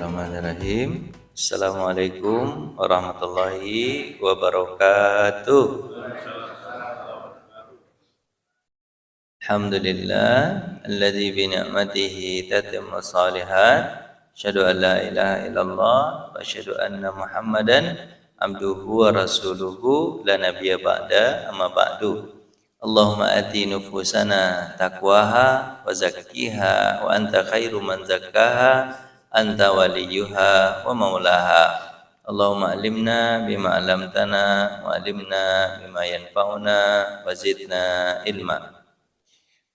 Bismillahirrahmanirrahim. Assalamualaikum warahmatullahi wabarakatuh. Alhamdulillah alladzi bi ni'matihi tatimmu shalihat. Asyhadu an la ilaha illallah wa asyhadu anna Muhammadan abduhu wa rasuluhu la nabiyya ba'da amma ba'du. Allahumma ati nufusana taqwaha wa zakkiha wa anta khairu man zakkaha anta waliyuha wa maulaha. Allahumma alimna bima alamtana wa alimna bima yanfa'una wa zidna ilma.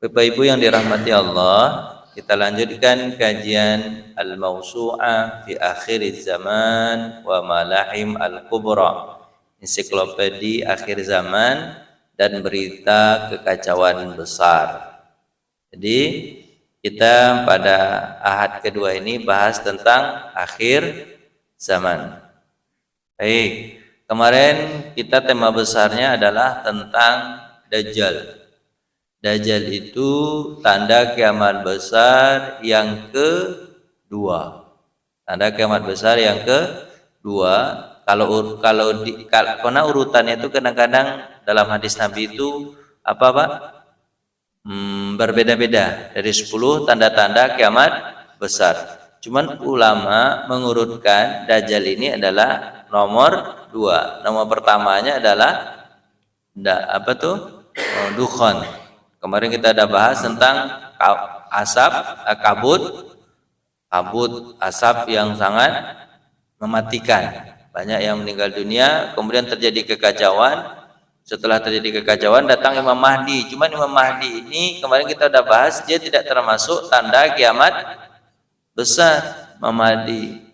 Bapak Ibu yang dirahmati Allah, kita lanjutkan kajian Al-Mawsu'ah fi Akhiriz Zaman wa Malahim Al-Kubra, ensiklopedi akhir zaman dan berita kekacauan besar. Jadi kita pada ahad kedua ini bahas tentang akhir zaman. Baik, kemarin kita tema besarnya adalah tentang Dajjal. Dajjal itu tanda kiamat besar yang kedua. Tanda kiamat besar yang kedua. Karena urutannya itu kadang-kadang dalam hadis Nabi itu apa Pak? Berbeda-beda dari 10 tanda-tanda kiamat besar. Cuman ulama mengurutkan Dajjal ini adalah nomor 2. Nomor pertamanya adalah Dukhan. Kemarin kita ada bahas tentang kabut asap yang sangat mematikan. Banyak yang meninggal dunia, kemudian terjadi kekacauan. Setelah terjadi kekacauan datang Imam Mahdi. Cuman Imam Mahdi ini kemarin kita udah bahas, dia tidak termasuk tanda kiamat besar. Imam Mahdi.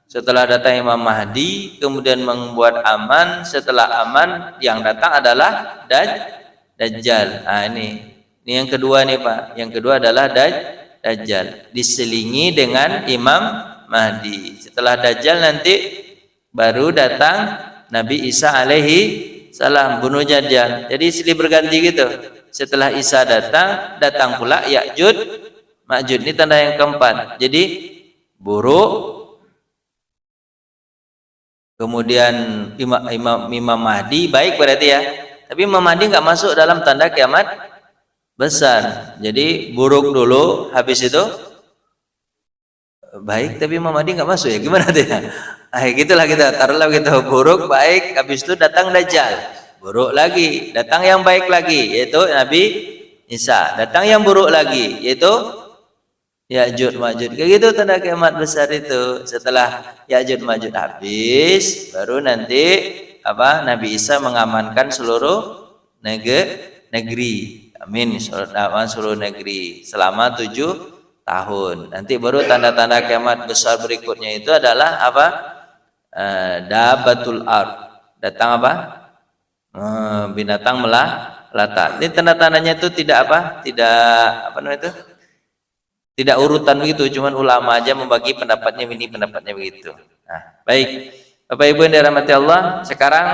Setelah datang Imam Mahdi, kemudian membuat aman. Setelah aman, yang datang adalah Dajjal. Ini yang kedua nih Pak. Yang kedua adalah Dajjal. Diselingi dengan Imam Mahdi. Setelah Dajjal nanti baru datang Nabi Isa alaihi salam bunuh Dajjal. Jadi silih berganti gitu. Setelah Isa datang pula Ya'juj Ma'juj. Ini tanda yang keempat. Jadi buruk, kemudian Imam Mahdi baik berarti ya. Tapi Imam Mahdi nggak masuk dalam tanda kiamat besar. Jadi buruk dulu, habis itu baik, tapi Imam Mahdi nggak masuk ya. Gimana tuh ya? Gitulah kita taruhlah gitu, buruk baik, habis itu datang Dajjal, buruk lagi, datang yang baik lagi, yaitu Nabi Isa, datang yang buruk lagi, yaitu Ya'juj Ma'juj. Kayak gitu tanda kiamat besar itu. Setelah Ya'juj Ma'juj habis, baru nanti Nabi Isa mengamankan seluruh negeri. Amin. Seluruh negeri selama 7 tahun. Nanti baru tanda-tanda kiamat besar berikutnya itu adalah Dabatul ard. Datang binatang melata. Ini tanda-tandanya itu tidak tidak urutan begitu, cuman ulama aja membagi pendapatnya ini, pendapatnya begitu. Baik. Bapak Ibu yang dirahmati Allah, sekarang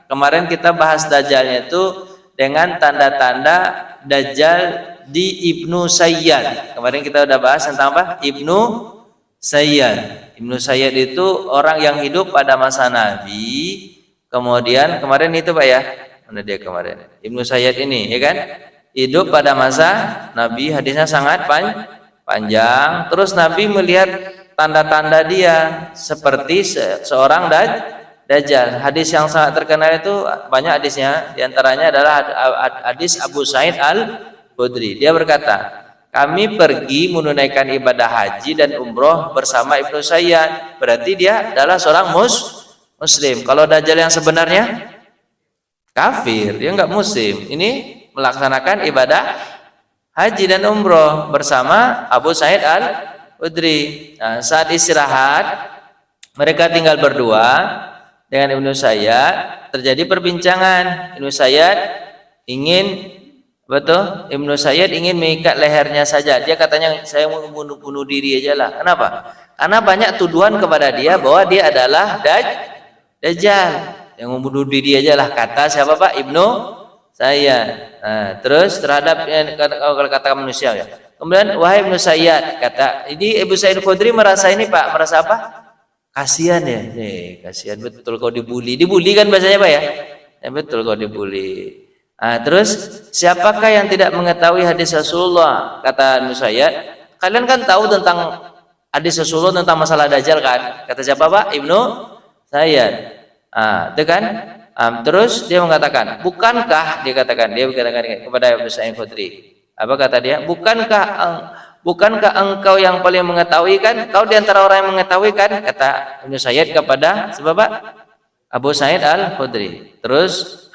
kemarin kita bahas Dajjalnya itu dengan tanda-tanda Dajjal di Ibnu Sayyad. Kemarin kita udah bahas tentang Ibnu Sayyad. Ibnu Sayyad itu orang yang hidup pada masa Nabi. Kemudian kemarin itu Pak ya, mana dia kemarin? Ibnu Sayyad ini, ya kan? Hidup pada masa Nabi, hadisnya sangat panjang. Terus Nabi melihat tanda-tanda dia seperti seorang Dajjal. Hadis yang sangat terkenal itu banyak hadisnya. Di antaranya adalah hadis Abu Sa'id Al-Khudri. Dia berkata, kami pergi menunaikan ibadah haji dan umroh bersama Ibnu Sayyad. Berarti dia adalah seorang muslim. Kalau Dajjal yang sebenarnya kafir, dia enggak muslim. Ini melaksanakan ibadah haji dan umroh bersama Abu Sa'id Al-Khudri. Saat istirahat, mereka tinggal berdua dengan Ibnu Sayyad. Terjadi perbincangan. Ibnu Sayyad ingin mengikat lehernya saja. Dia katanya, saya mau bunuh diri aja lah. Kenapa? Karena banyak tuduhan kepada dia bahwa dia adalah Dajjal. Yang mau bunuh diri aja lah, kata siapa Pak? Ibnu Sayyad. Terus terhadap kalau kata manusia ya, Kemudian wahai Ibnu Sayyad, kata ini Ibu Sa'id Khudri merasa ini Pak, merasa apa? Kasihan ya. Kasihan betul kau dibully. Dibully kan bahasanya Pak ya? Betul kau dibully. Terus siapakah yang tidak mengetahui hadis Rasulullah? Kata Ibnu Sayyad, kalian kan tahu tentang hadis Rasulullah tentang masalah Dajjal kan? Kata siapa Pak? Ibnu Sayyad. Itu kan? Terus dia mengatakan, bukankah dia berkatakan kepada Ibnu Sa'id Khudri, apa kata dia? Bukankah engkau yang paling mengetahui kan? Kau di antara orang yang mengetahui kan? Kata Ibnu Sayyid kepada siapa Pak? Abu Sa'id Al-Khudri. Terus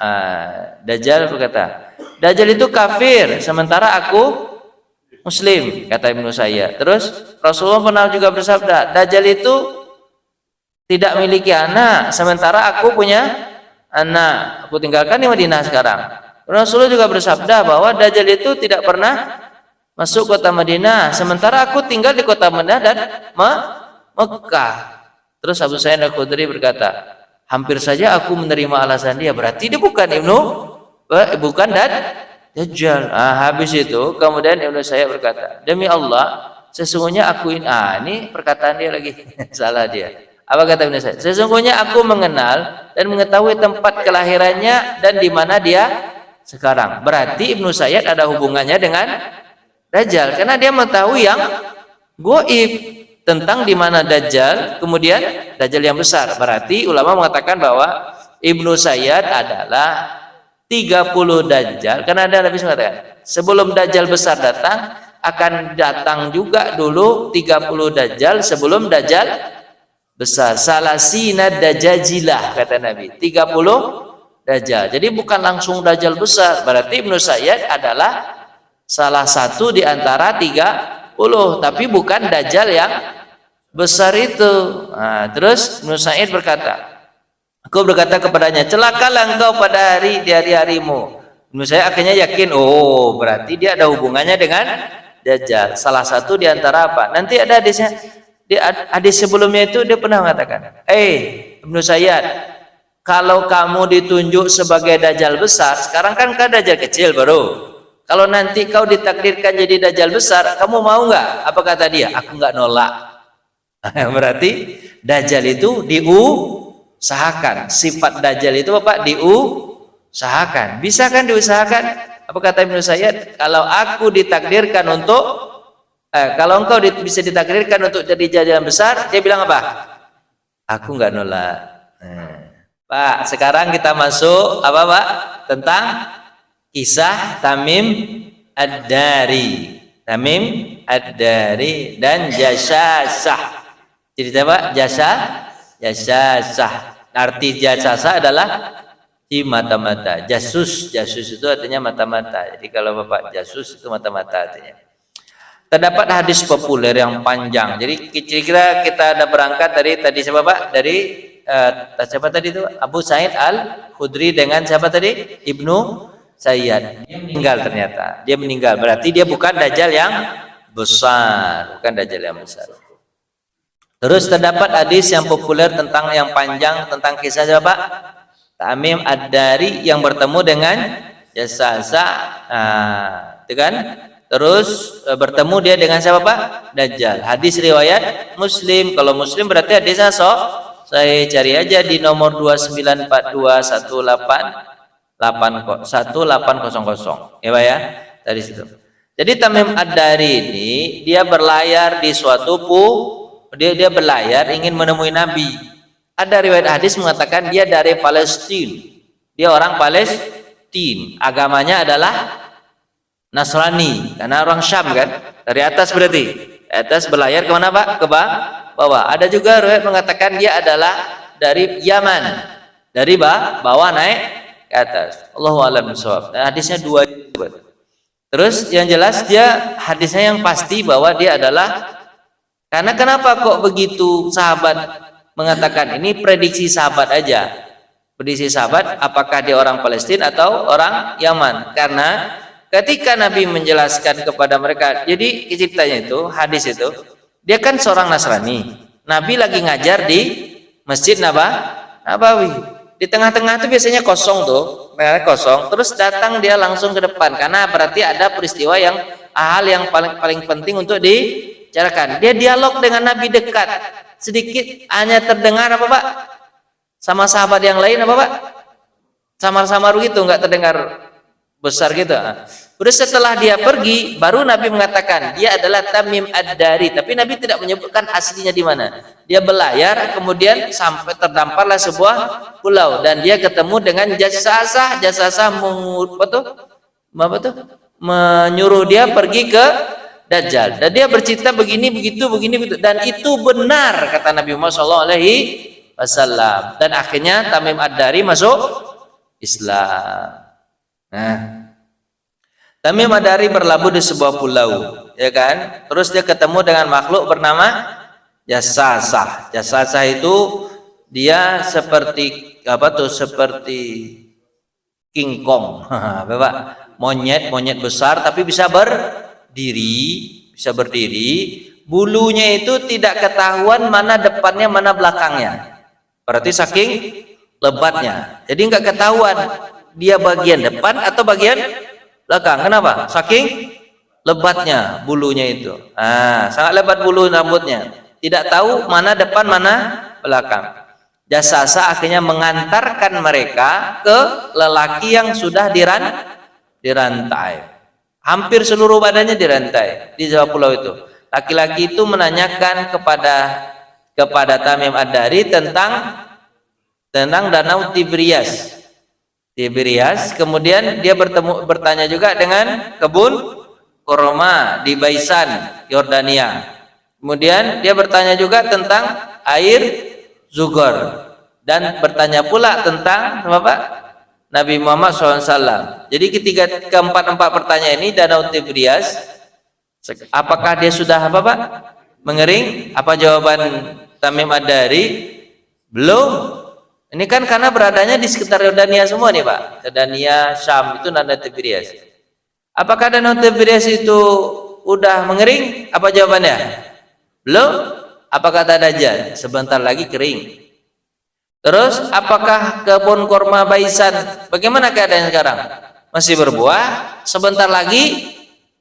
Dajjal berkata, Dajjal itu kafir sementara aku Muslim, kata Ibnu Sayyid. Terus Rasulullah pernah juga bersabda, Dajjal itu tidak memiliki anak sementara aku punya anak. Aku tinggalkan di Madinah sekarang. Rasulullah juga bersabda bahwa Dajjal itu tidak pernah masuk kota Madinah sementara aku tinggal di kota Madinah dan Mekah. Terus Abu Sa'id Al-Khudri berkata, hampir saja aku menerima alasan dia, berarti dia bukan Dajjal. Habis itu kemudian Ibnu Sayyid berkata, demi Allah sesungguhnya aku ini perkataan dia lagi salah dia. Apa kata Ibnu Sayyid? Sesungguhnya aku mengenal dan mengetahui tempat kelahirannya dan di mana dia sekarang. Berarti Ibnu Sayyid ada hubungannya dengan Dajjal karena dia mengetahui yang gaib tentang di mana Dajjal, kemudian Dajjal yang besar. Berarti ulama mengatakan bahwa Ibnu Sayyid adalah 30 Dajjal, karena ada Nabi mengatakan sebelum Dajjal besar datang akan datang juga dulu 30 Dajjal sebelum Dajjal besar. Salasina Dajajilah kata Nabi, 30 Dajjal. Jadi bukan langsung Dajjal besar. Berarti Ibnu Sayyid adalah salah satu di antara 30, tapi bukan Dajjal yang besar itu. Terus Ibnu Sayyid berkata, aku berkata kepadanya, celakalah engkau pada hari-harimu. Ibnu Sayyid akhirnya yakin, oh berarti dia ada hubungannya dengan Dajjal. Salah satu di antara apa? Nanti ada hadisnya. Di hadis sebelumnya itu dia pernah mengatakan, Ibnu Sayyid, kalau kamu ditunjuk sebagai Dajjal besar, sekarang kan kau Dajjal kecil baru. Kalau nanti kau ditakdirkan jadi Dajjal besar, kamu mau nggak? Apa kata dia? Aku nggak nolak. Berarti Dajjal itu diusahakan. Sifat Dajjal itu Bapak diusahakan. Bisa kan diusahakan? Apa kata Ibnu Sayyid? Kalau aku ditakdirkan untuk kalau engkau bisa ditakdirkan untuk jadi Dajjal besar, dia bilang apa? Aku nggak nolak. Pak, sekarang kita masuk apa Pak? Tentang kisah Tamim Ad-Dari. Tamim Ad-Dari dan Jasasah. Cerita Pak, Jasasah. Arti Jasasah adalah di mata-mata. Jasus itu artinya mata-mata. Jadi kalau Bapak jasus itu mata-mata artinya. Terdapat hadis populer yang panjang. Jadi kira-kira kita ada berangkat dari tadi siapa Pak? Dari siapa tadi itu? Abu Sa'id Al-Khudri dengan siapa tadi? Ibnu Sayyid. Dia meninggal ternyata. Dia meninggal. Berarti dia bukan Dajjal yang besar, bukan Dajjal yang besar. Terus terdapat hadis yang populer tentang yang panjang tentang kisah siapa? Tamim Ad-Dari yang bertemu dengan Jasasa. Itu kan? Terus bertemu dia dengan siapa Pak? Dajjal. Hadis riwayat Muslim. Kalau Muslim berarti hadisnya saya cari aja di nomor 29421800. Ya Pak ya. Dari situ. Jadi Tamim Ad-Dari ini dia berlayar di suatu dia berlayar ingin menemui Nabi. Ada riwayat hadis mengatakan dia dari Palestina. Dia orang Palestina. Agamanya adalah Nasrani, karena orang Syam kan, dari atas berarti, atas berlayar kemana Pak? Ke bawah. Ada juga riwayat mengatakan dia adalah dari Yaman, dari bawah naik ke atas. Allahu a'lam bishawab. Hadisnya dua. Terus yang jelas dia hadisnya yang pasti bahwa dia adalah, karena kenapa kok begitu sahabat mengatakan ini prediksi sahabat aja, prediksi sahabat apakah dia orang Palestina atau orang Yaman? Karena ketika Nabi menjelaskan kepada mereka, jadi ceritanya itu, hadis itu, dia kan seorang Nasrani. Nabi lagi ngajar di Masjid Nabawi. Di tengah-tengah itu biasanya kosong tuh, kosong. Terus datang dia langsung ke depan, karena berarti ada peristiwa yang hal yang paling penting untuk dibicarakan. Dia dialog dengan Nabi dekat, sedikit hanya terdengar apa Pak? Sama sahabat yang lain apa Pak? Samar-samar gitu, nggak terdengar besar gitu. Udah setelah dia pergi, baru Nabi mengatakan dia adalah Tamim Ad-Dari, tapi Nabi tidak menyebutkan aslinya di mana. Dia belayar, kemudian sampai terdamparlah sebuah pulau dan dia ketemu dengan Jasasah. Jasasah menyuruh dia pergi ke Dajjal. Dan dia bercerita begini begitu dan itu benar kata Nabi Muhammad SAW. Dan akhirnya Tamim Ad-Dari masuk Islam. Nah, Tamim Ad-Dari berlabuh di sebuah pulau, ya kan? Terus dia ketemu dengan makhluk bernama Jasasah. Jasasah itu dia seperti apa tuh? Seperti King Kong, Bapak. Monyet besar tapi bisa berdiri. Bulunya itu tidak ketahuan mana depannya mana belakangnya. Berarti saking lebatnya. Jadi nggak ketahuan dia bagian depan atau bagian belakang. Kenapa? Saking lebatnya bulunya itu. Sangat lebat bulu rambutnya. Tidak tahu mana depan mana belakang. Jasasa akhirnya mengantarkan mereka ke lelaki yang sudah dirantai. Hampir seluruh badannya dirantai di sebuah pulau itu. Laki-laki itu menanyakan kepada Tamim Ad-Dari tentang danau Tiberias. Kemudian dia bertanya juga dengan kebun kurma di Baisan, Yordania. Kemudian dia bertanya juga tentang air Zugur dan bertanya pula tentang apa? Nabi Muhammad SAW. Jadi keempat pertanyaan ini danau Tiberias, apakah dia sudah apa Pak? Mengering? Apa jawaban Tamim Ad-Dari? Belum. Ini kan karena beradanya di sekitar Yordania semua nih Pak. Yordania, Syam itu danau Tiberias. Apakah danau Tiberias itu udah mengering? Apa jawabannya? Belum. Apa kata Dajjal? Sebentar lagi kering. Terus apakah kebun kurma Baisan? Bagaimana keadaan sekarang? Masih berbuah? Sebentar lagi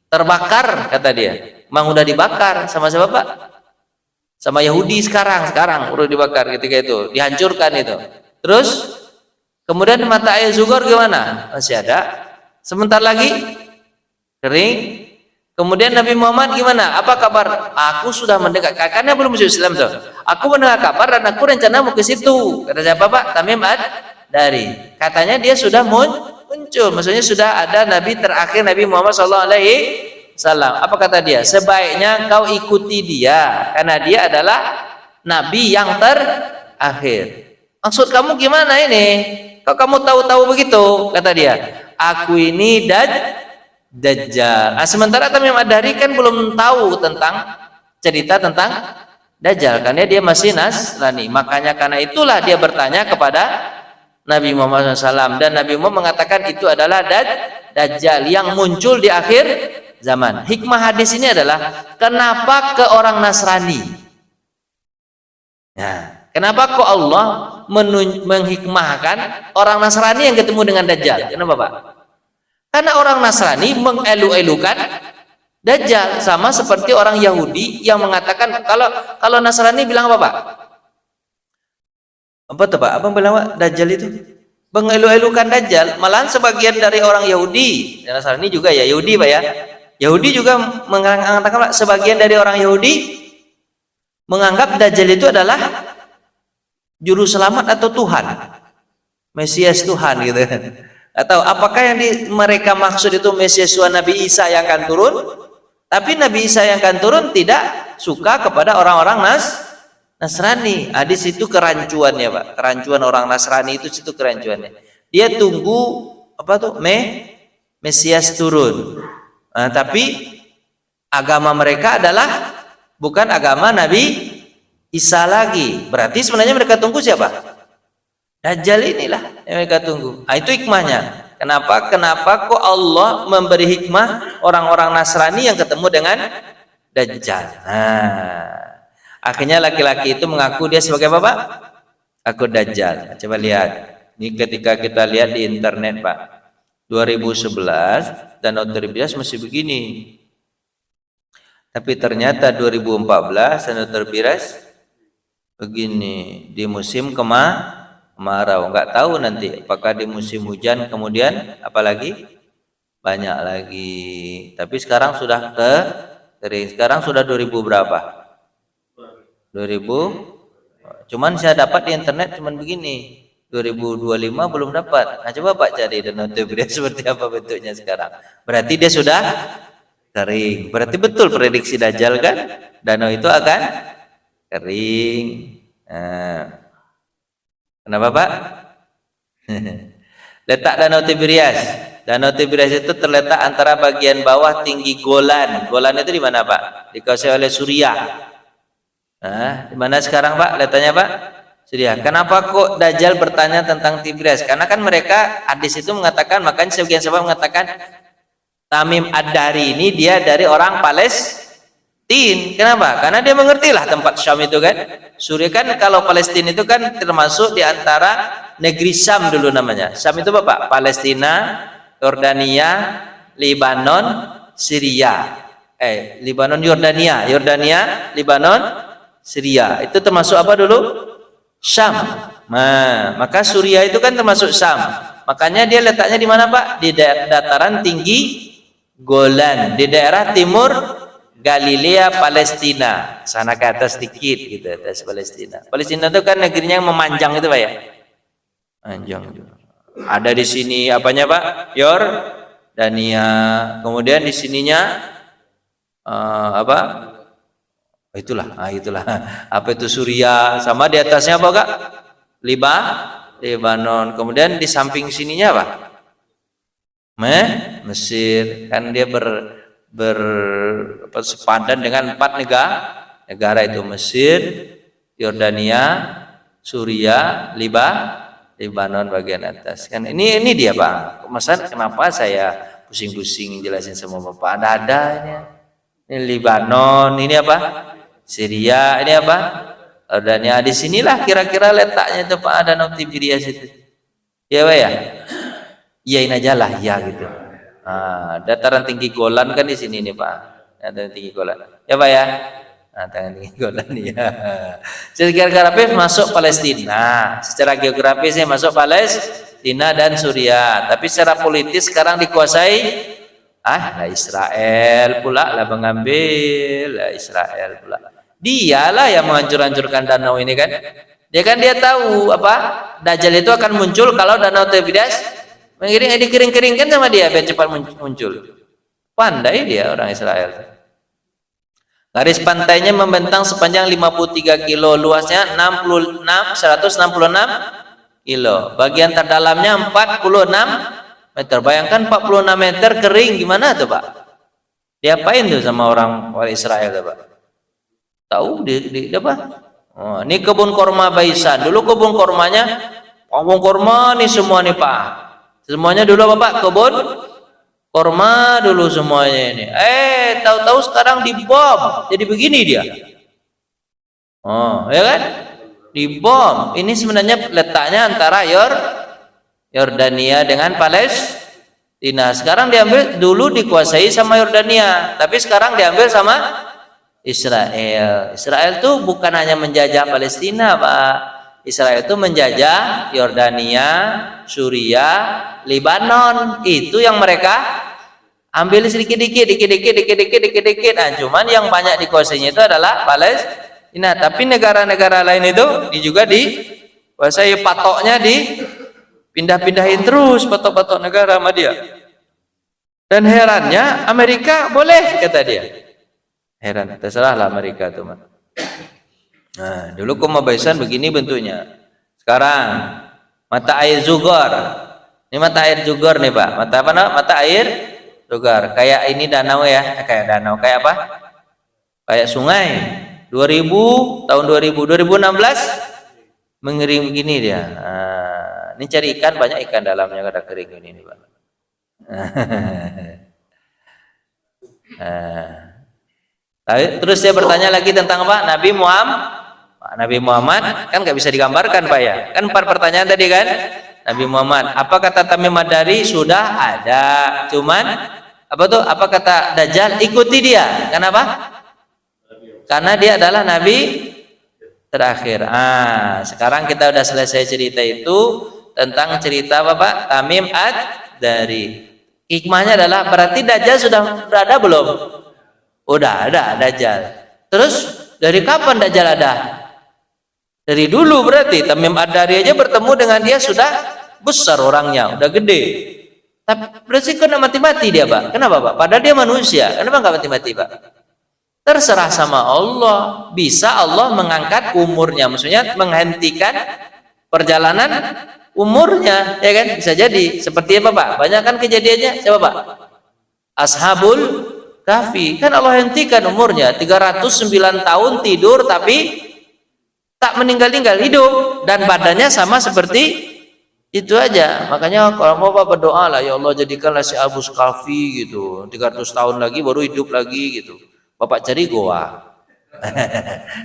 terbakar kata dia. Memang udah dibakar sama siapa Pak? Sama Yahudi sekarang udah dibakar ketika itu, dihancurkan itu. Terus kemudian mata air Zugur gimana? Masih ada. Sebentar lagi kering. Kemudian Nabi Muhammad gimana? Apa kabar? Aku sudah mendekat, karena belum masuk Islam tuh. Aku mendengar kabar dan aku rencana mau ke situ. Kata siapa Pak? Tamim Ad-Dari. Katanya dia sudah muncul. Maksudnya sudah ada Nabi terakhir Nabi Muhammad SAW. Apa kata dia? Sebaiknya kau ikuti dia karena dia adalah Nabi yang terakhir. Maksud kamu gimana ini? Kok kamu tahu-tahu begitu? Kata dia. Aku ini Dajjal. Sementara Tamim Ad-Dari kan belum tahu tentang cerita tentang Dajjal, karena dia masih Nasrani. Makanya karena itulah dia bertanya kepada Nabi Muhammad SAW, dan Nabi Muhammad mengatakan itu adalah Dajjal yang muncul di akhir zaman. Hikmah hadis ini adalah kenapa ke orang Nasrani? Nah, kenapa kok Allah menghikmahkan orang Nasrani yang ketemu dengan Dajjal? Kenapa Pak? Karena orang Nasrani mengelu-elukan Dajjal, sama seperti orang Yahudi yang mengatakan kalau Nasrani bilang apa Pak? Apa tuh Pak? Apa bilang Pak? Dajjal itu mengelu-elukan Dajjal. Malahan sebagian dari orang Yahudi dan Nasrani juga ya Yahudi Pak ya. Yahudi juga mengatakan Pak, sebagian dari orang Yahudi menganggap Dajjal itu adalah juru selamat atau Tuhan, Mesias Tuhan gitu. Atau apakah yang mereka maksud itu Mesias Nabi Isa yang akan turun? Tapi Nabi Isa yang akan turun tidak suka kepada orang-orang Nasrani. Di situ kerancuannya Pak. Kerancuan orang Nasrani itu situ kerancuannya. Dia tunggu apa tuh? Mesias turun. Tapi agama mereka adalah bukan agama Nabi Isa lagi. Berarti sebenarnya mereka tunggu siapa? Dajjal inilah yang mereka tunggu. Itu hikmahnya. Kenapa kok Allah memberi hikmah orang-orang Nasrani yang ketemu dengan Dajjal? Akhirnya laki-laki itu mengaku dia sebagai apa Pak? Aku Dajjal. Coba lihat. Ini ketika kita lihat di internet Pak. 2011 Danau Tiberias masih begini. Tapi ternyata 2014 Senator Pires begini, di musim kemarau, nggak tahu nanti apakah di musim hujan kemudian apalagi banyak lagi. Tapi sekarang sudah kering. Sekarang sudah 2000 berapa? 2000. Cuman saya dapat di internet cuman begini. 2025 belum dapat. Nah, coba Pak cari Danau Tiberias seperti apa bentuknya sekarang. Berarti dia sudah kering. Berarti betul prediksi Dajjal kan? Danau itu akan kering. Nah, kenapa Pak? Letak Danau Tiberias. Danau Tiberias itu terletak antara bagian bawah tinggi Golan. Golan itu di mana Pak? Dikuasai oleh Suriah. Nah, di mana sekarang Pak? Letaknya Pak? Suriah. Kenapa kok Dajjal bertanya tentang Tiberias? Karena kan mereka hadis itu mengatakan, makanya sebagian sahabat mengatakan Tamim Ad-Dari ini dia dari orang Palestina. Kenapa? Karena dia mengertilah tempat Syam itu kan. Suriah kan, kalau Palestina itu kan termasuk di antara negeri Syam dulu namanya. Syam itu Bapak, Palestina, Yordania, Libanon, Syria. Libanon, Yordania, Libanon, Syria. Itu termasuk apa dulu? Syam. Nah, maka Suriah itu kan termasuk Syam. Makanya dia letaknya di mana Pak? Di dataran tinggi Golan, di daerah timur Galilea, Palestina. Sana ke atas sedikit gitu, atas Palestina. Palestina itu kan negerinya yang memanjang itu Pak ya. Panjang juga. Ada di sini apanya Pak? Yordania. Kemudian di sininya apa? Itulah. Apa itu Suriah, sama di atasnya apa Kak? Libanon. Kemudian di samping sininya apa? Mesir. Kan dia sepadan dengan 4 negara itu, Mesir, Yordania, Suriah, Libanon bagian atas. Kan ini dia Pak. Masa kenapa saya pusing-pusing jelasin sama Bapak? Ada ini Libanon, ini apa? Syria, ini apa? Yordania. Di sinilah kira-kira letaknya itu Pak, Danau Tiberias itu. Ya Pak ya? Iyain aja lah ya gitu. Nah, dataran tinggi Golan kan di sini nih Pak. Dataran tinggi Golan. Ya Pak ya? Nah, dataran tinggi Golan ya. Secara geografis masuk Palestina. Secara geografisnya masuk Palestina dan Suriah. Tapi secara politis sekarang dikuasai Israel pula lah mengambil. Israel pula. Dialah yang menghancur-hancurkan danau ini kan. Dia tahu apa? Dajjal itu akan muncul kalau Danau Tiberias dikering-keringkan sama dia biar cepat muncul. Pandai dia orang Israel. Garis pantainya membentang sepanjang 53 kilo, luasnya 166 kilo. Bagian terdalamnya 46 meter. Bayangkan 46 meter kering, gimana tuh Pak? Diapain tuh sama orang Israel tuh Pak? Tahu di apa? Oh, ini kebun korma Baisan. Dulu kebun kormanya, kebun korma nih semua nih Pak. Semuanya dulu Bapak kebun korma dulu semuanya ini. Tahu-tahu sekarang dibom. Jadi begini dia. Oh, ya kan? Dibom. Ini sebenarnya letaknya antara Yordania dengan Palestina. Sekarang diambil, dulu dikuasai sama Yordania, tapi sekarang diambil sama Israel. Israel itu bukan hanya menjajah Palestina, Pak. Israel itu menjajah Yordania, Suriah, Libanon. Itu yang mereka ambil sedikit-dikit. Nah, cuman yang banyak dikuasainya itu adalah Palestina. Tapi negara-negara lain itu juga dikuasai, patoknya pindah-pindahin terus patok-patok negara sama dia. Dan herannya Amerika boleh, kata dia. Heran, terserahlah Amerika tuh. Nah, dulu Koma Baisan begini bentuknya. Sekarang mata air Zugar. Ini mata air Zugar nih Pak. Mata apa nak? Mata air Zugar. Kayak ini danau ya. Kayak danau. Kayak apa? Kayak sungai. 2000 tahun 2016 mengering begini dia. Nah, ini cari ikan, banyak ikan dalamnya kada kering ini Pak. Terus saya bertanya lagi tentang apa? Nabi Muhammad kan nggak bisa digambarkan Pak ya. Kan 4 pertanyaan tadi kan. Nabi Muhammad, apa kata Tamim Ad-Dari? Sudah ada. Cuman apa tuh? Apa kata Dajjal? Ikuti dia. Kenapa? Karena dia adalah nabi terakhir. Sekarang kita udah selesai cerita itu tentang cerita Bapak Tamim Ad-Dari. Hikmahnya adalah berarti Dajjal sudah ada belum? Udah ada Dajjal. Terus dari kapan Dajjal ada? Dari dulu berarti. Tamim Ad-Dari aja bertemu dengan dia sudah besar orangnya, udah gede. Tapi berarti kena mati-mati dia Pak. Kenapa Pak? Padahal dia manusia. Kenapa nggak mati-mati Pak? Terserah sama Allah. Bisa Allah mengangkat umurnya, maksudnya menghentikan perjalanan umurnya, ya kan? Bisa jadi seperti apa Pak? Banyak kan kejadiannya. Siapa Pak? Ashabul Kahfi. Kan Allah hentikan umurnya 309 tahun tidur tapi tak meninggal-ninggal, hidup dan badannya sama seperti itu aja. Makanya kalau mau Bapak berdoa lah, ya Allah jadikanlah si Abu Kahfi gitu 300 tahun lagi baru hidup lagi gitu. Bapak cari goa.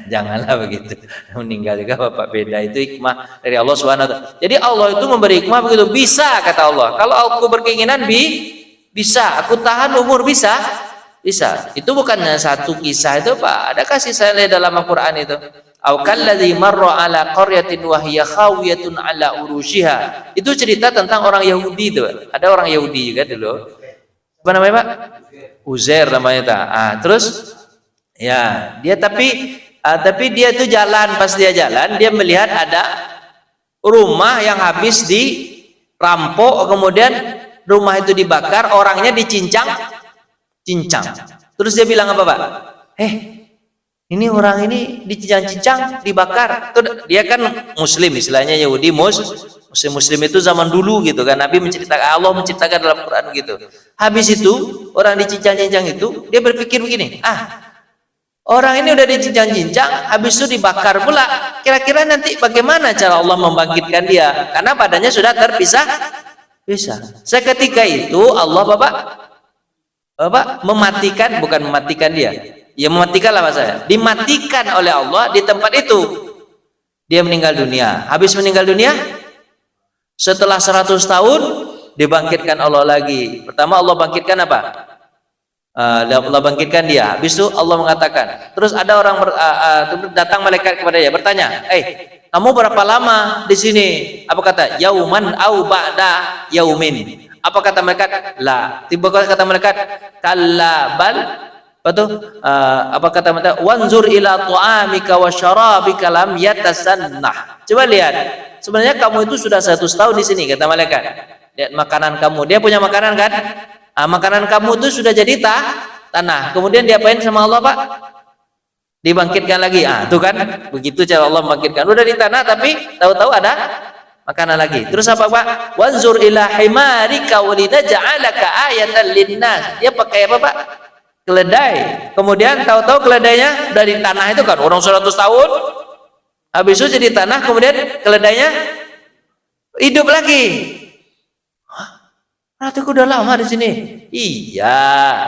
Janganlah begitu. Meninggal juga Bapak beda. Itu hikmah dari Allah SWT. Jadi Allah itu memberi hikmah begitu. Bisa kata Allah. Kalau aku berkeinginan bisa. Aku tahan umur bisa. Bisa. Itu bukannya satu kisah itu Pak. Ada kasih saya lihat dalam Al-Quran itu. Au kalladzi marra ala qaryatin wa hiya khawiyatun ala urushiha. Itu cerita tentang orang Yahudi itu. Ada orang Yahudi juga dulu. Apa namanya Pak? Uzair namanya. Terus ya, dia tapi dia itu jalan, pas dia jalan dia melihat ada rumah yang habis dirampok, kemudian rumah itu dibakar, orangnya dicincang. Terus dia bilang apa Pak? Ini orang ini dicincang, dibakar. Dia kan Muslim, istilahnya Yahudi Muslim itu zaman dulu gitu kan. Nabi menceritakan, Allah menceritakan dalam Quran gitu. Habis itu orang dicincang itu dia berpikir begini, orang ini udah dicincang, habis itu dibakar pula. Kira-kira nanti bagaimana cara Allah membangkitkan dia? Karena badannya sudah terpisah. Seketika itu Allah Bapak mematikan, bukan mematikan dia. Ya mematikan lah saya. Dimatikan oleh Allah di tempat itu. Dia meninggal dunia. Habis meninggal dunia, setelah 100 tahun dibangkitkan Allah lagi. Pertama Allah bangkitkan apa? Allah bangkitkan dia. Habis itu Allah mengatakan. Terus ada orang datang malaikat kepada dia bertanya, kamu berapa lama di sini? Apa kata? Yauman au ba'da yaumin. Apa kata malaikat? La. Tiba kata malaikat, kalla bal. Apa kata malaikat? Wanzur ila tu'amika wa syarabika lam yatasannah. Coba lihat. Sebenarnya kamu itu sudah 100 tahun di sini, kata malaikat. Lihat makanan kamu. Dia punya makanan kan? Makanan kamu itu sudah jadi tanah. Kemudian diapain sama Allah Pak? Dibangkitkan lagi. Itu kan begitu cara Allah membangkitkan. Udah di tanah tapi tahu-tahu ada makanan lagi. Terus apa Pak? Wanzur ila himarika walinaj'alaka ayatan linnas. Dia pakai apa Pak? Keledai. Kemudian tahu-tahu keledainya dari tanah itu kan orang 100 tahun. Habis itu jadi tanah, kemudian keledainya hidup lagi. Berarti aku udah lama di sini. Iya,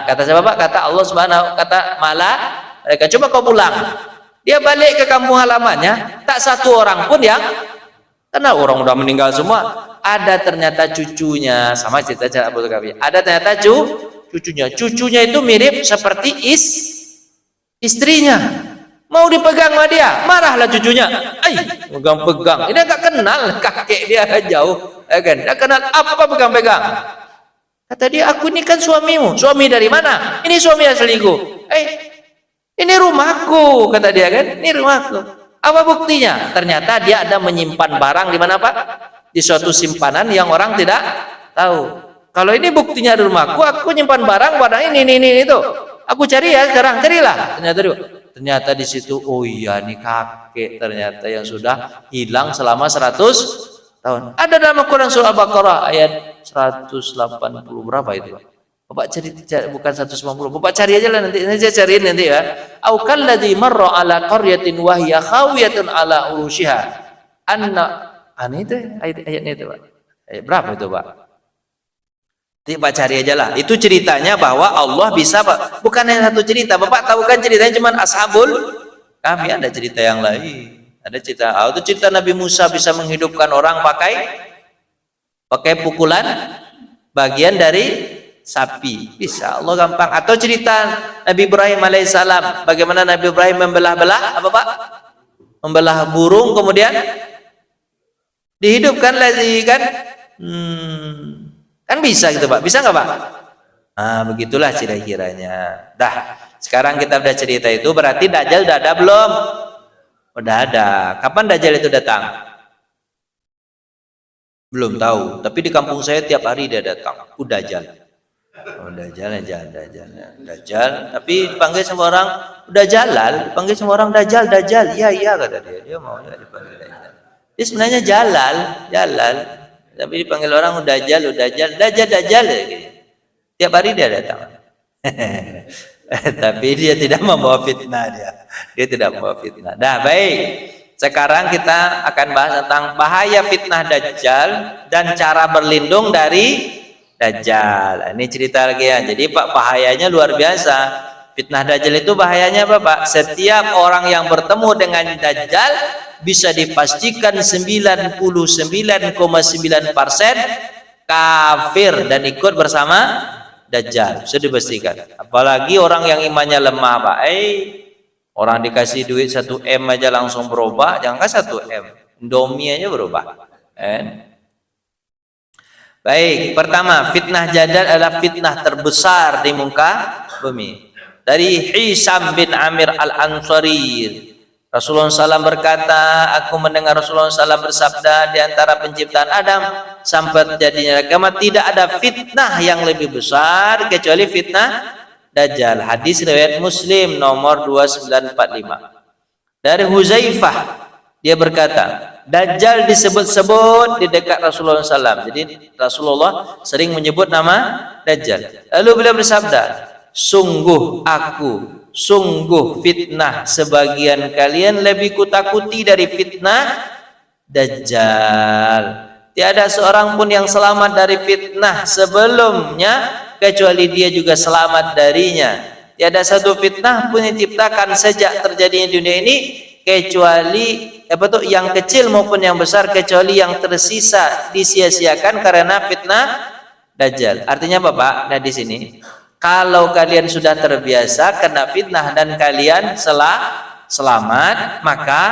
kata siapa Pak? Kata Allah Subhanahu, kata mereka coba kau pulang. Dia balik ke kampung halamannya, tak satu orang pun yang, karena orang udah meninggal semua. Ada ternyata cucunya, sama cerita Abu Kahfi. Ada ternyata cucunya itu mirip seperti istrinya. Mau dipegang sama dia, marahlah cucunya. Pegang-pegang. Ini enggak kenal kakek dia jauh, kan? Enggak kenal apa pegang-pegang. Kata dia, aku ini kan suamimu. Suami dari mana? Ini suami asliku. Ini rumahku, kata dia kan. Ini rumahku. Apa buktinya? Ternyata dia ada menyimpan barang di mana Pak? Di suatu simpanan yang orang tidak tahu. Kalau ini buktinya di rumahku, aku nyimpan barang ini itu. Aku cari ya sekarang, carilah. Ternyata di situ, oh iya nih kakek ternyata yang sudah hilang selama 100 tahun. Ada dalam Al-Quran surah Al-Baqarah ayat 180 berapa itu Pak? Bapak cari bukan 190. Bapak cari aja lah nanti saya cariin nanti ya. Au kalladzi marra ala qaryatin wa hiya khawiyatun ala urushiha. Itu ayatnya itu Pak. Ayat berapa itu Pak? Pak cari aja lah. Itu ceritanya bahwa Allah bisa Pak. Bukan hanya satu cerita. Bapak tahu kan ceritanya cuma Ashabul Kahfi, ada cerita yang lain. Ada cerita. Itu cerita Nabi Musa bisa menghidupkan orang pakai pukulan bagian dari sapi. Bisa, Allah gampang. Atau cerita Nabi Ibrahim alaihissalam, bagaimana Nabi Ibrahim membelah-belah apa Pak? Membelah burung kemudian dihidupkan lagi kan? Kan bisa gitu Pak? Bisa nggak Pak? Nah, begitulah kira-kiranya. Dah, sekarang kita udah cerita itu, berarti Dajjal udah ada belum? Udah ada. Kapan Dajjal itu datang? Belum tahu. Tapi di kampung saya tiap hari dia datang. Dajjal. Oh, Dajjal. Tapi dipanggil sama orang udah Jalal, dipanggil sama orang Dajjal. Iya kata dia. Dia mau dipanggil Dajjal. Dia sebenarnya Jalal. Tapi dipanggil orang udah Dajjal gitu. Tiap hari dia datang. Tapi dia tidak membawa fitnah dia tidak membawa fitnah. Nah, baik. Sekarang kita akan bahas tentang bahaya fitnah Dajjal dan cara berlindung dari Dajjal. Ini cerita lagi ya. Jadi Pak, bahayanya luar biasa. Fitnah Dajjal itu bahayanya apa Pak? Setiap orang yang bertemu dengan Dajjal bisa dipastikan 99,9% kafir dan ikut bersama Dajjal. Sudah dipastikan. Apalagi orang yang imannya lemah Pak. Orang dikasih duit 1 M aja langsung berubah. Jangan 1 M. Indomie aja berubah. Baik, pertama, fitnah Dajjal adalah fitnah terbesar di muka bumi. Dari Hisam bin Amir al-Ansari, Rasulullah SAW berkata, aku mendengar Rasulullah SAW bersabda, di antara penciptaan Adam sampai terjadinya kiamat tidak ada fitnah yang lebih besar kecuali fitnah Dajjal. Hadis riwayat Muslim nomor 2945. Dari Huzaifah, dia berkata, Dajjal disebut-sebut di dekat Rasulullah SAW. Jadi Rasulullah sering menyebut nama Dajjal. Lalu beliau bersabda, sungguh fitnah sebagian kalian lebih kutakuti dari fitnah Dajjal. Tiada seorang pun yang selamat dari fitnah sebelumnya kecuali dia juga selamat darinya. Tiada satu fitnah pun yang diciptakan sejak terjadinya dunia ini kecuali yang kecil maupun yang besar kecuali yang tersisa disia-siakan karena fitnah Dajjal. Artinya apa Pak? Nah di sini kalau kalian sudah terbiasa kena fitnah dan kalian selamat, maka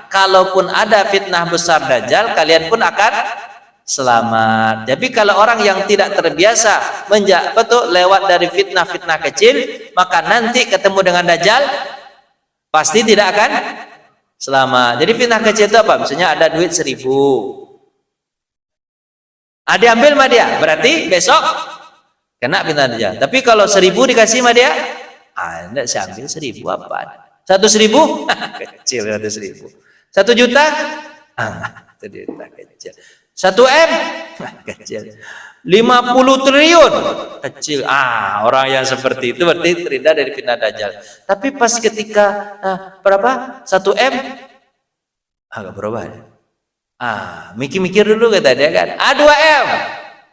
kalaupun ada fitnah besar Dajjal, kalian pun akan selamat. Tapi kalau orang yang tidak terbiasa lewat dari fitnah-fitnah kecil, maka nanti ketemu dengan Dajjal pasti tidak akan selamat. Jadi fitnah kecil itu apa? Misalnya ada duit 1.000, diambil sama dia, berarti besok kena fitnah Dajjal. Tapi kalau 1.000 dikasih sama dia, enggak, saya ambil 1.000 apa? 100.000? Kecil 100.000. 1 juta? 1 juta kecil. 1 M? Kecil. 50 triliun? Kecil. Orang yang seperti itu berarti terhindar dari fitnah Dajjal. Tapi pas ketika berapa? 1 M? Agak berubah ya. Mikir-mikir dulu kata dia kan. 2 M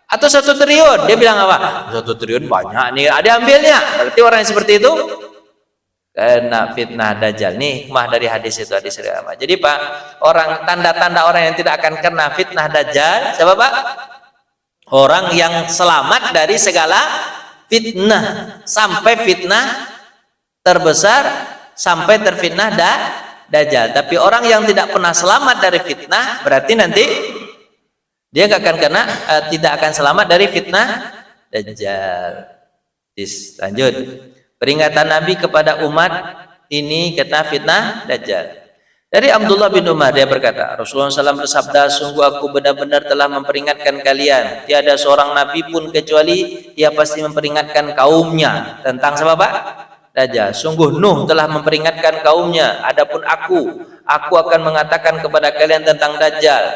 atau 1 triliun? Dia bilang apa? 1 triliun banyak nih. Ada ambilnya. Berarti orang yang seperti itu kena fitnah Dajjal. Nih hikmah dari hadis itu, hadis riwayat. Jadi Pak, tanda-tanda orang yang tidak akan kena fitnah Dajjal siapa Pak? Orang yang selamat dari segala fitnah, sampai fitnah terbesar, sampai terfitnah Dajjal. Tapi orang yang tidak pernah selamat dari fitnah, berarti nanti dia tidak akan selamat dari fitnah Dajjal. Lanjut. Peringatan Nabi kepada umat ini kena fitnah Dajjal. Dari Abdullah bin Umar, dia berkata, Rasulullah SAW bersabda, sungguh aku benar-benar telah memperingatkan kalian. Tiada seorang Nabi pun kecuali ia pasti memperingatkan kaumnya. Tentang siapa Pak? Dajjal. Sungguh Nuh telah memperingatkan kaumnya. Adapun aku akan mengatakan kepada kalian tentang Dajjal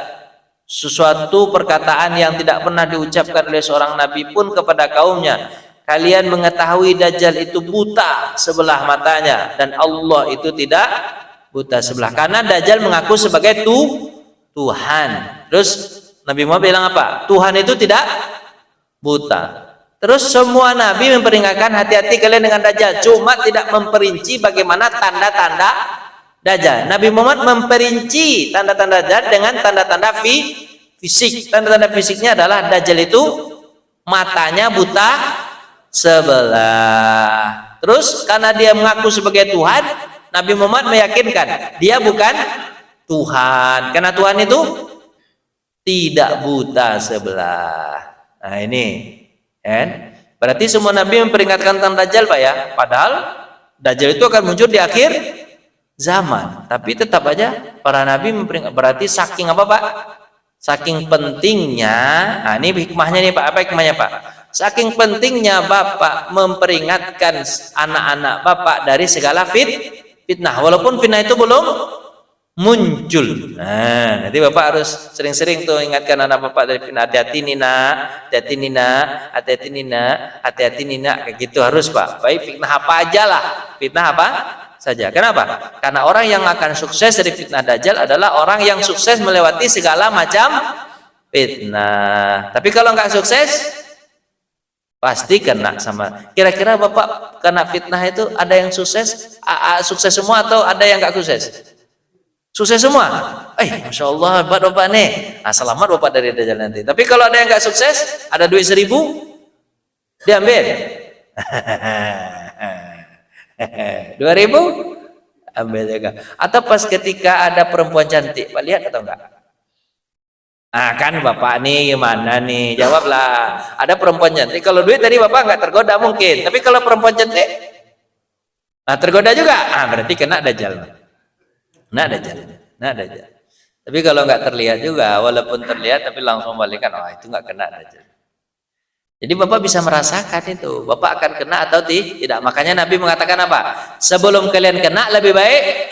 sesuatu perkataan yang tidak pernah diucapkan oleh seorang Nabi pun kepada kaumnya. Kalian mengetahui Dajjal itu buta sebelah matanya dan Allah itu tidak buta sebelah, karena Dajjal mengaku sebagai Tuhan. Terus Nabi Muhammad bilang apa? Tuhan itu tidak buta. Terus semua Nabi memperingatkan hati-hati kalian dengan Dajjal, cuma tidak memperinci bagaimana tanda-tanda Dajjal. Nabi Muhammad memperinci tanda-tanda Dajjal dengan tanda-tanda fisik. Tanda-tanda fisiknya adalah Dajjal itu matanya buta sebelah. Terus karena dia mengaku sebagai Tuhan, Nabi Muhammad meyakinkan dia bukan Tuhan. Karena Tuhan itu tidak buta sebelah. Nah ini, kan? Berarti semua Nabi memperingatkan tentang Dajjal, Pak ya. Padahal Dajjal itu akan muncul di akhir zaman. Tapi tetap aja para Nabi memperingatkan. Berarti saking apa, Pak? Saking pentingnya. Nah ini hikmahnya nih Pak. Apa hikmahnya Pak? Saking pentingnya Bapak memperingatkan anak-anak Bapak dari segala fitnah. Walaupun fitnah itu belum muncul. Nah, nanti Bapak harus sering-sering tuh ingatkan anak Bapak dari fitnah. Hati-hati Nina, hati-hati Nina, hati-hati Nina, hati-hati Nina. Kayak gitu harus Pak. Baik fitnah apa aja lah. Fitnah apa saja. Kenapa? Karena orang yang akan sukses dari fitnah Dajjal adalah orang yang sukses melewati segala macam fitnah. Tapi kalau nggak sukses, pasti kena sama. Kira-kira Bapak kena fitnah itu ada yang sukses, sukses semua atau ada yang nggak sukses? Sukses semua. Masya Allah, Bapak nih. Nah, selamat Bapak dari Dajjal nanti. Tapi kalau ada yang nggak sukses, ada duit 1.000, diambil. 2.000, ambil juga. Atau pas ketika ada perempuan cantik, Pak lihat atau enggak? Nah kan Bapak nih gimana nih? Jawablah. Ada perempuan cantik. Kalau duit tadi Bapak nggak tergoda mungkin. Tapi kalau perempuan cantik, nah tergoda juga. Berarti kena Dajjal. Nah Dajjal. Tapi kalau nggak terlihat juga, walaupun terlihat tapi langsung balikan, itu nggak kena Dajjal. Jadi Bapak bisa merasakan itu. Bapak akan kena atau tidak. Makanya Nabi mengatakan apa? Sebelum kalian kena lebih baik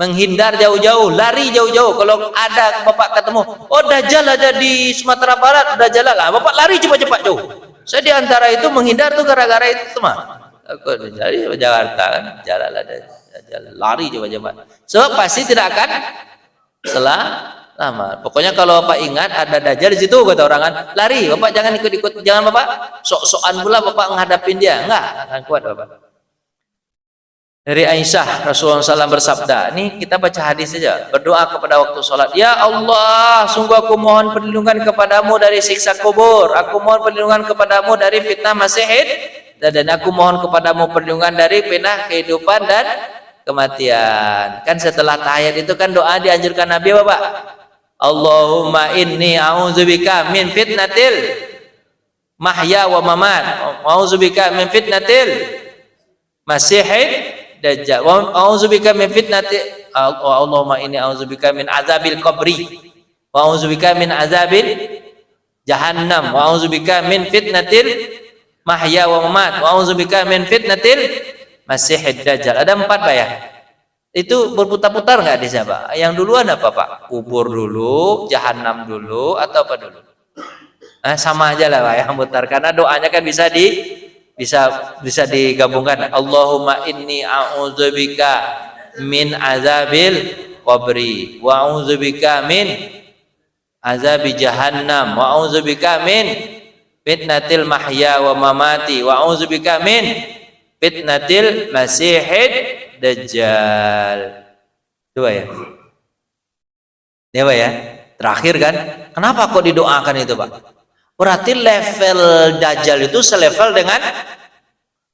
menghindar jauh-jauh, lari jauh-jauh. Kalau ada Bapak ketemu, Dajjal ada di Sumatera Barat, Dajjal lah. Bapak lari cepat-cepat jauh. Saya di antara itu menghindar tuh gara-gara itu mah. Aku dari Jakarta kan, jalan ada Dajjal, lari cepat-cepat. Sebab pasti tidak akan lama. Pokoknya kalau Bapak ingat ada Dajjal di situ kata orang kan, lari. Bapak jangan ikut-ikut, jangan Bapak sok-sokan pula Bapak menghadapin dia. Enggak akan kuat Bapak. Dari Aisyah Rasulullah SAW bersabda, ini kita baca hadis saja. Berdoa kepada waktu sholat, ya Allah, sungguh aku mohon perlindungan kepadamu dari siksa kubur. Aku mohon perlindungan kepadamu dari fitnah Masihid, dan aku mohon kepadamu perlindungan dari fitnah kehidupan dan kematian. Kan setelah tahiyat itu kan doa dianjurkan Nabi Bapak. Allahumma inni a'udzubika min fitnatil mahya wa mamat, a'udzubika min fitnatil masihid dajjal, wa a'udzubika min fitnatil Allahumma inni a'udzubika min azabil qabri, wa a'udzubika min azabil jahannam, wa a'udzubika min fitnatil mahya wa mamat, wa a'udzubika min fitnatil masihid dajjal. Ada 4 Pak ya. Itu berputar-putar nggak di siapa? Yang duluan apa Pak? Kubur dulu, jahanam dulu, atau apa dulu? Sama aja lah Pak yang putar, karena doanya kan bisa digabungkan. Allahumma inni a'udzubika min azabil qabri, wa a'udzubika min azabi jahannam, wa a'udzubika min fitnatil mahya wa mamati, wa a'udzubika min fitnatil masihid Dajjal. Dua ya? Ya Pak ya? Terakhir kan? Kenapa kok didoakan itu Pak? Berarti level Dajjal itu selevel dengan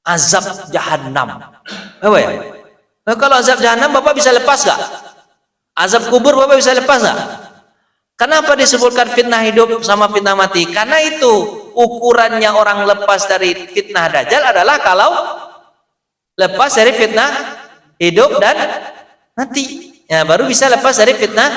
azab jahannam. Apa ya? Nah, kalau azab jahannam Bapak bisa lepas gak? Azab kubur Bapak bisa lepas gak? Kenapa disebutkan fitnah hidup sama fitnah mati? Karena itu ukurannya orang lepas dari fitnah Dajjal adalah kalau lepas dari fitnah hidup dan mati, ya baru bisa lepas dari fitnah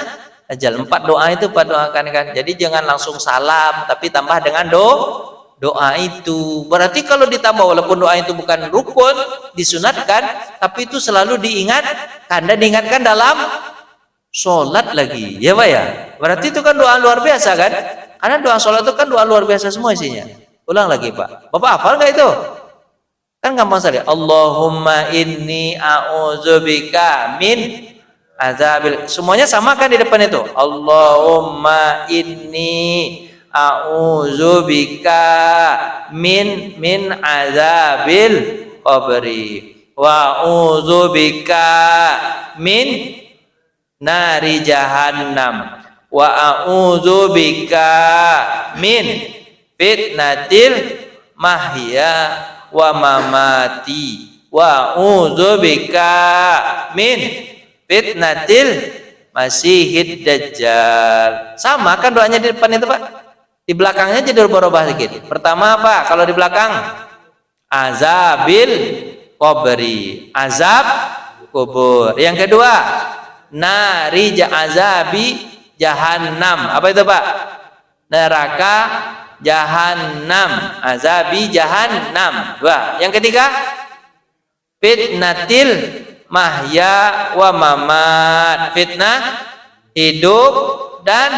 Dajjal. 4 doa itu Pak doakan kan. Jadi jangan langsung salam, tapi tambah dengan doa itu. Berarti kalau ditambah, walaupun doa itu bukan rukun, disunatkan, tapi itu selalu diingatkan dan diingatkan dalam sholat lagi, ya Pak ya. Berarti itu kan doa luar biasa kan? Karena doa sholat itu kan doa luar biasa semua isinya. Ulang lagi Pak. Bapak hafal nggak itu? Kan gampang sekali. Allahumma inni a'udzubika min azabil. Semuanya sama kan di depan itu. Allahumma inni a'udzubika min azabil qabri, wa a'udzubika min nari jahannam, wa a'udzubika min fitnatil mahya wa mamati wa udzubika min fitnatil masihid dajjal. Sama kan doanya di depan itu Pak? Di belakangnya jadi berubah sedikit. Pertama apa? Kalau di belakang azabil qabri, azab kubur. Yang kedua nari azabi jahannam. Apa itu Pak? Neraka jahannam, azabi jahannam. Dua. Yang ketiga fitnatil mahya wa mamat, fitnah hidup dan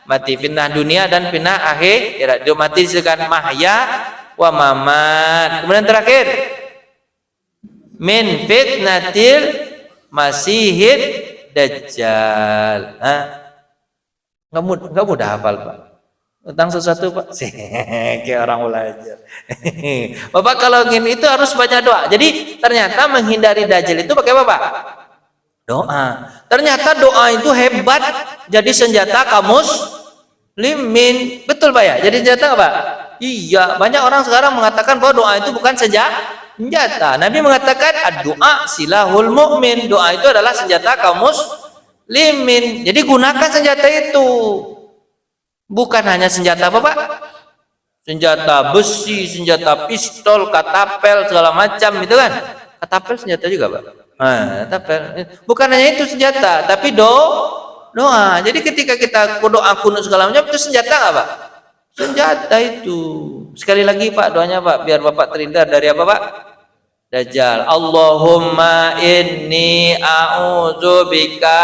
mati, fitnah dunia dan fitnah akhirat. Hidup mati disebutkan mahya wa mamat. Kemudian terakhir min fitnatil masihid dajjal. Nggak mudah hafal Pak. Tentang sesuatu Pak, kayak orang belajar. Bapak kalau ingin itu harus baca doa. Jadi ternyata menghindari dajjal itu pakai apa Pak? Doa. Ternyata doa itu hebat. Jadi senjata kamus limin. Betul Pak ya? Jadi senjata apa? Iya. Banyak orang sekarang mengatakan bahwa doa itu bukan senjata. Nabi mengatakan doa silahul mu'min. Doa itu adalah senjata kamus limin. Jadi gunakan senjata itu. Bukan hanya senjata apa Pak? Senjata besi, senjata pistol, katapel, segala macam itu kan. Katapel senjata juga Pak. Katapel. Bukan hanya itu senjata, tapi doa. Jadi ketika kita doa kunut segala macam itu senjata nggak Pak? Senjata itu. Sekali lagi Pak doanya Pak, biar Bapak terhindar dari apa Pak? Dajjal. Allahumma inni a'udzubika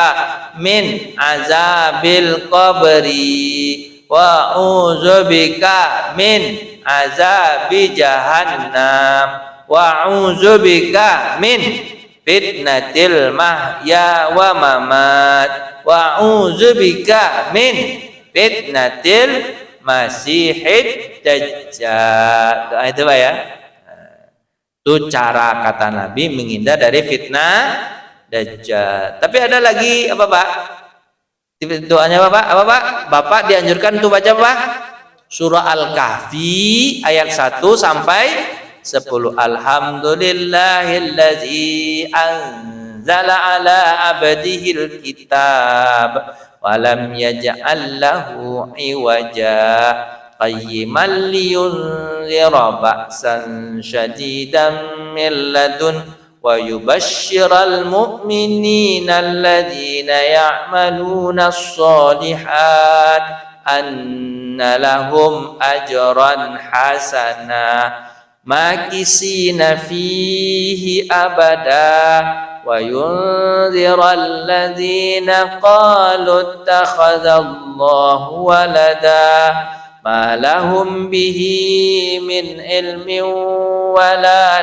min azabil qabri wa a'udzubika min azabi jahannam wa a'udzubika min fitnatil mahya wa mamat wa a'udzubika min fitnatil masihid dajjal. Doa itu Pak ya. Itu cara kata Nabi menghindar dari fitnah dajjal. Tapi ada lagi apa Pak? Doanya Bapak apa Pak? Bapak dianjurkan untuk baca apa? Surah Al-Kahfi ayat 1 sampai 10. Alhamdulillahillazi anzala ala abdihil kitab wa lam yaj'al lahu iwaja qayyiman liyunzira ba'san syadidan min ladun wa yubashshiral mu'minina alladhina ya'maluna as-solihat anna lahum ajran hasana makisina fihi abada wa yunziral ladzina qalu ittakhadallahu walada ma lahum bihi min ilmin wala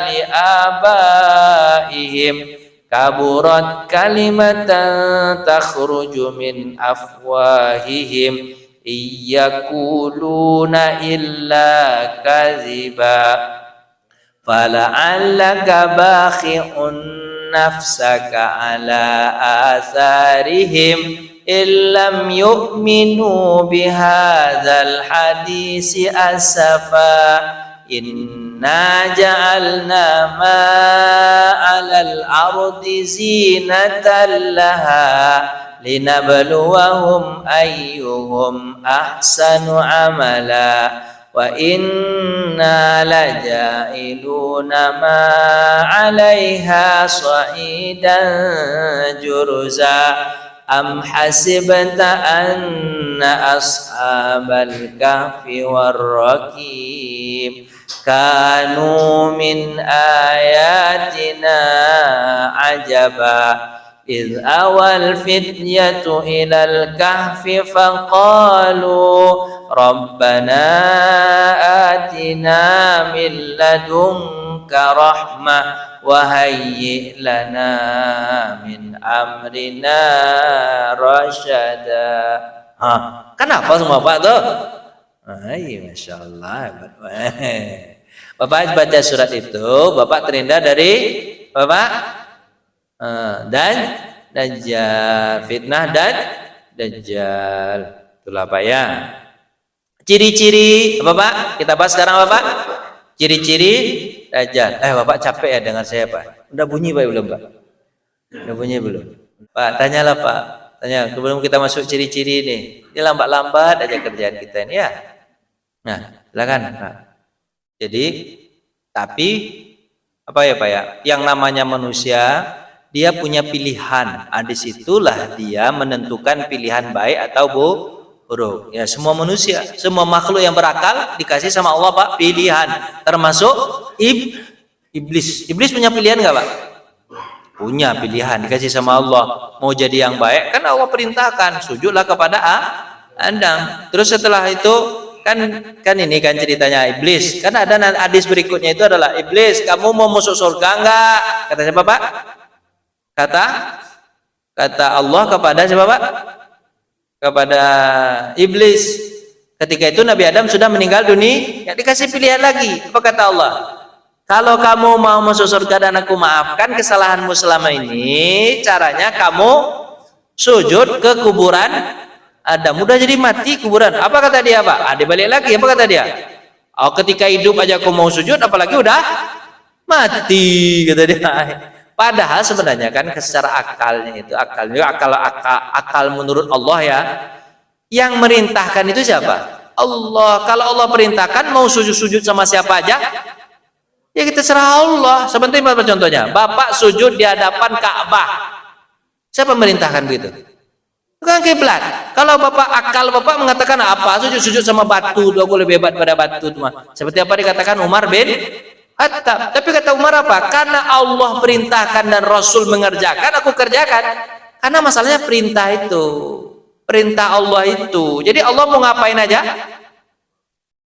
liabaihim kaburat kalimatan takhruju min afwahihim iyakuluna illa kaziba fala'allaka bakhi'un nafsaka ala atharihim illam yu'minu bihadzal hadisi asafa inna ja'alna ma 'alal ardi zinatan laha linabluwahum ayyuhum ahsanu amala wa inna laja'iluna ma 'alaiha sa'idan jurza am hasibta anna ashabal kahfi warraqim kanu min ayatina ajaba idh awal fityatu ilal kahfi faqalu rabbana atina min ladunka rahmah wa hayyi lana min amrina rasyada. Kenapa semua Pak tuh? Masya Allah. Bapak baca surat itu, Bapak terhindar dari Bapak dan dajjal, fitnah dan dajjal. Itulah Pak ya. Ciri-ciri Bapak, kita bahas sekarang Bapak. Ciri-ciri Dajjal. Bapak capek ya dengan saya, Pak? Udah bunyi Pak belum, Pak? Udah bunyi belum? Pak, tanyalah Pak. Tanya sebelum kita masuk ciri-ciri ini. Ini lambat-lambat aja kerjaan kita ini ya. Nah, silakan Pak. Jadi, tapi apa ya Pak ya? Yang namanya manusia, dia punya pilihan. Disitulah dia menentukan pilihan baik atau buruk. Ya, semua manusia, semua makhluk yang berakal dikasih sama Allah Pak pilihan. Termasuk iblis. Iblis punya pilihan nggak Pak? Punya pilihan, dikasih sama Allah. Mau jadi yang baik kan Allah perintahkan sujudlah kepada Adam. Terus setelah itu kan ini kan ceritanya iblis. Kan ada hadis berikutnya itu adalah iblis, kamu mau masuk surga enggak? Kata siapa Pak? Kata Allah kepada siapa Pak? Kepada iblis. Ketika itu Nabi Adam sudah meninggal dunia, ya dikasih pilihan lagi. Apa kata Allah? Kalau kamu mau masuk surga dan aku maafkan kesalahanmu selama ini, caranya kamu sujud ke kuburan Adam. Udah jadi mati kuburan. Apa kata dia Pak? Dia balik lagi. Apa kata dia? Ketika hidup aja aku mau sujud, apalagi udah mati, kata dia. Padahal sebenarnya kan secara akalnya itu akal menurut Allah ya, yang merintahkan itu siapa? Allah. Kalau Allah perintahkan mau sujud sama siapa aja, ya kita serah Allah. Seperti apa contohnya? Bapak sujud di hadapan Ka'bah. Siapa merintahkan begitu? Bukan kiblat. Kalau Bapak mengatakan apa? Sujud sama batu, aku lebih hebat pada batu. Seperti apa dikatakan Umar bin Khattab. Tapi kata Umar apa? Karena Allah perintahkan dan Rasul mengerjakan, aku kerjakan. Karena masalahnya perintah itu, perintah Allah itu. Jadi Allah mau ngapain aja?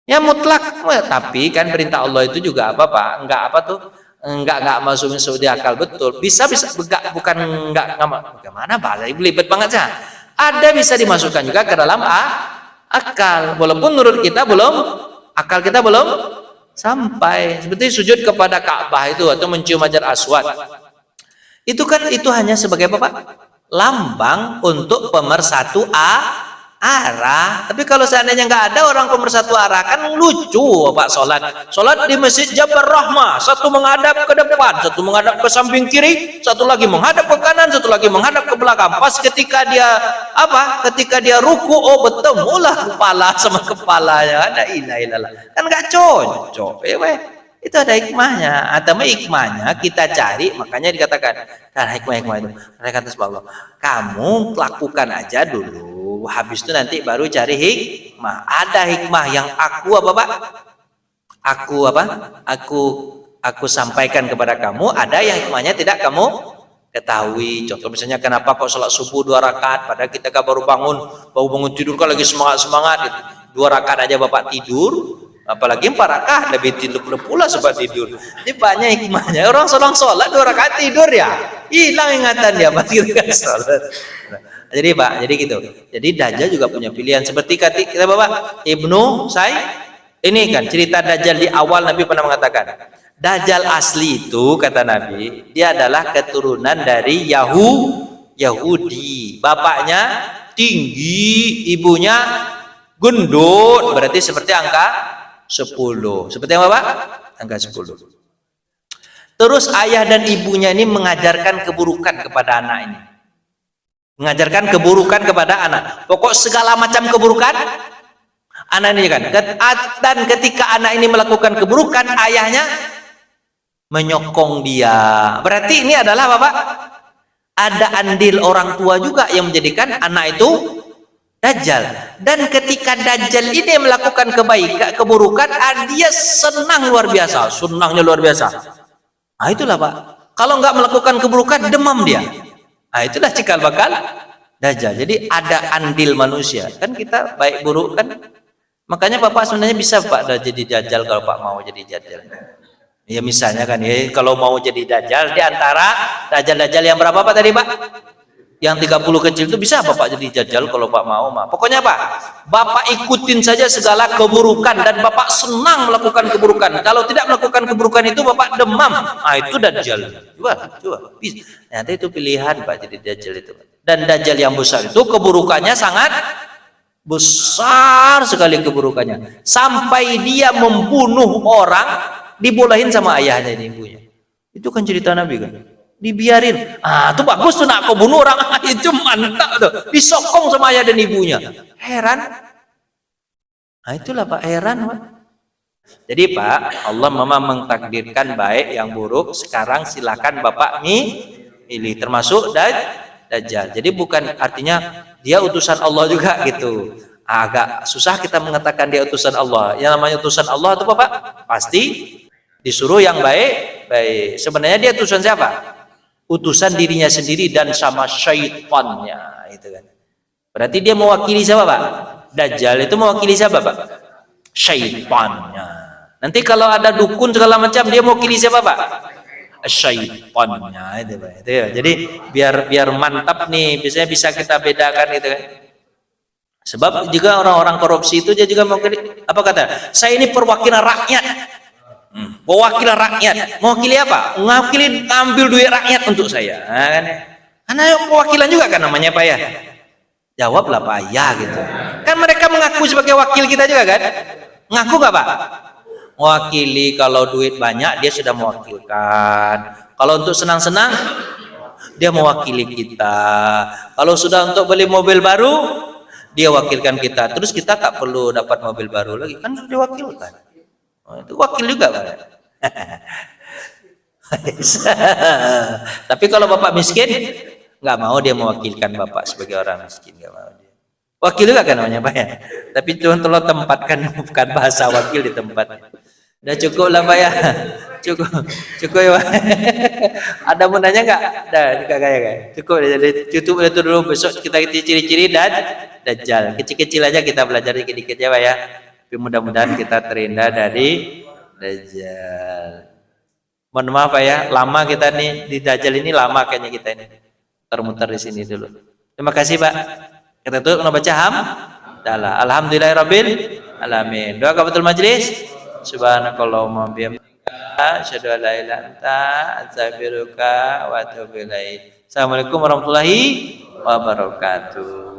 Ya mutlak. Tapi kan perintah Allah itu juga apa Pak? Enggak masuk di akal betul. Bisa bukan bagaimana bahasa belibet banget ya. Ada bisa dimasukkan juga ke dalam akal. Walaupun menurut kita akal kita belum sampai. Seperti sujud kepada Ka'bah itu atau mencium Hajar Aswad. Itu hanya sebagai apa Pak? Lambang untuk pemersatu arah. Tapi kalau seandainya nggak ada orang pemersatu arah, kan lucu Pak. Sholat di Masjid Jabal Rahmah, satu menghadap ke depan, satu menghadap ke samping kiri, satu lagi menghadap ke kanan, satu lagi menghadap ke belakang. Pas ketika dia ruku, bertemulah kepala sama kepalanya. Ada ilah kan nggak cocok itu ada hikmahnya. Atau hikmahnya kita cari, makanya dikatakan karena hikmah itu mereka kata Allah, kamu lakukan aja dulu, habis itu nanti baru cari hikmah. Ada hikmah yang aku sampaikan kepada kamu, ada yang hikmahnya tidak kamu ketahui. Contoh misalnya kenapa kok sholat subuh 2 rakaat padahal kita baru bangun tidur kan lagi semangat 2 rakaat aja Bapak tidur, apalagi 4 rakaat lebih tidur pula sebab tidur. Ini banyak hikmahnya. Orang sholat 2 rakaat tidur ya hilang ingatan dia pas kita sholat. Jadi Pak, jadi gitu. Jadi Dajjal juga punya pilihan. Seperti kita Bapak Ibnu ini kan cerita Dajjal di awal Nabi pernah mengatakan, Dajjal asli itu kata Nabi, dia adalah keturunan dari Yahudi. Bapaknya tinggi, ibunya gendut, berarti seperti angka 10. Seperti apa Pak? Angka 10. Terus ayah dan ibunya ini mengajarkan keburukan kepada anak ini. Mengajarkan keburukan kepada anak. Pokok segala macam keburukan anak ini kan. Dan ketika anak ini melakukan keburukan, ayahnya menyokong dia. Berarti ini adalah Bapak, ada andil orang tua juga yang menjadikan anak itu Dajjal. Dan ketika Dajjal ini melakukan keburukan, dia senang luar biasa, senangnya luar biasa. Nah itulah Pak, kalau nggak melakukan keburukan demam dia. Nah itulah cikal bakal Dajjal. Jadi ada andil manusia. Kan kita baik buruk kan. Makanya Bapak sebenarnya bisa Pak jadi Dajjal kalau Pak mau jadi Dajjal. Ya misalnya kan ya, kalau mau jadi Dajjal di antara Dajjal yang berapa Pak tadi Pak? Yang 30 kecil itu bisa Bapak jadi Dajjal kalau Pak mau Pak. Pokoknya Pak, Bapak ikutin saja segala keburukan dan Bapak senang melakukan keburukan. Kalau tidak melakukan keburukan itu Bapak demam. Ah itu Dajjal. Coba. Bisa. Nanti itu pilihan Pak jadi Dajjal itu. Dan Dajjal yang besar itu keburukannya sangat besar sekali keburukannya. Sampai dia membunuh orang Dibolahin sama ayahnya dan ibunya. Itu kan cerita Nabi kan. Dibiarin. Itu bagus tuh nak kau bunuh orang. Itu mantap tuh. Disokong sama ayah dan ibunya. Heran. Nah itulah Pak, heran Pak. Jadi Pak, Allah memang mengtakdirkan baik yang buruk. Sekarang silakan Bapak milih, termasuk Dajjal. Jadi bukan artinya dia utusan Allah juga gitu. Agak susah kita mengatakan dia utusan Allah. Yang namanya utusan Allah itu Bapak pasti disuruh yang baik. Sebenarnya dia utusan siapa? Utusan dirinya sendiri dan sama syaitannya, itu kan. Berarti dia mewakili siapa Pak? Dajjal itu mewakili siapa Pak? Syaitannya. Nanti kalau ada dukun segala macam dia mewakili siapa Pak? Syaitannya itu Pak. Itu ya. Jadi biar mantap nih, biasanya bisa kita bedakan itu kan. Sebab juga orang-orang korupsi itu dia juga mewakili, apa kata? Saya ini perwakilan rakyat. Perwakilan rakyat. Mewakili apa? Mewakili ambil duit rakyat untuk saya. Nah, kan? Karena perwakilan juga kan namanya Pak ya. Jawablah Pak ya gitu. Kan mereka mengaku sebagai wakil kita juga kan? Ngaku nggak Pak? Mewakili kalau duit banyak dia sudah mewakilkan. Kalau untuk senang-senang dia mewakili kita. Kalau sudah untuk beli mobil baru dia wakilkan kita. Terus kita tak perlu dapat mobil baru lagi kan sudah diwakilkan. Oh, itu wakil juga Pak. Tapi kalau Bapak miskin nggak mau dia mewakilkan Bapak sebagai orang miskin, nggak mau dia. Wakil juga kan namanya Pak ya. Tapi Tuhan telah tempatkan bukan bahasa wakil di tempatnya. Udah cukup lah Pak ya. Cukup ya Pak. Ada mau nanya nggak? Dah kayak cukup. Tutup itu dulu, besok kita ciri-ciri dan Dajjal. Kecil-kecil aja kita belajar dikit-dikit ya Pak ya. Tapi mudah-mudahan kita terhindar dari Dajjal. Mohon maaf Pak ya, lama kita nih di Dajjal ini, lama kayaknya kita ini muter-muter di sini dulu. Terima kasih Pak. Kita tuh kena baca alhamdulillahirabbil alamin. Doa kafatul majlis. Subhanakallahumma bihamdika asyhadu an la ilaha illa anta astaghfiruka wa atubu ilaik. Assalamualaikum warahmatullahi wabarakatuh.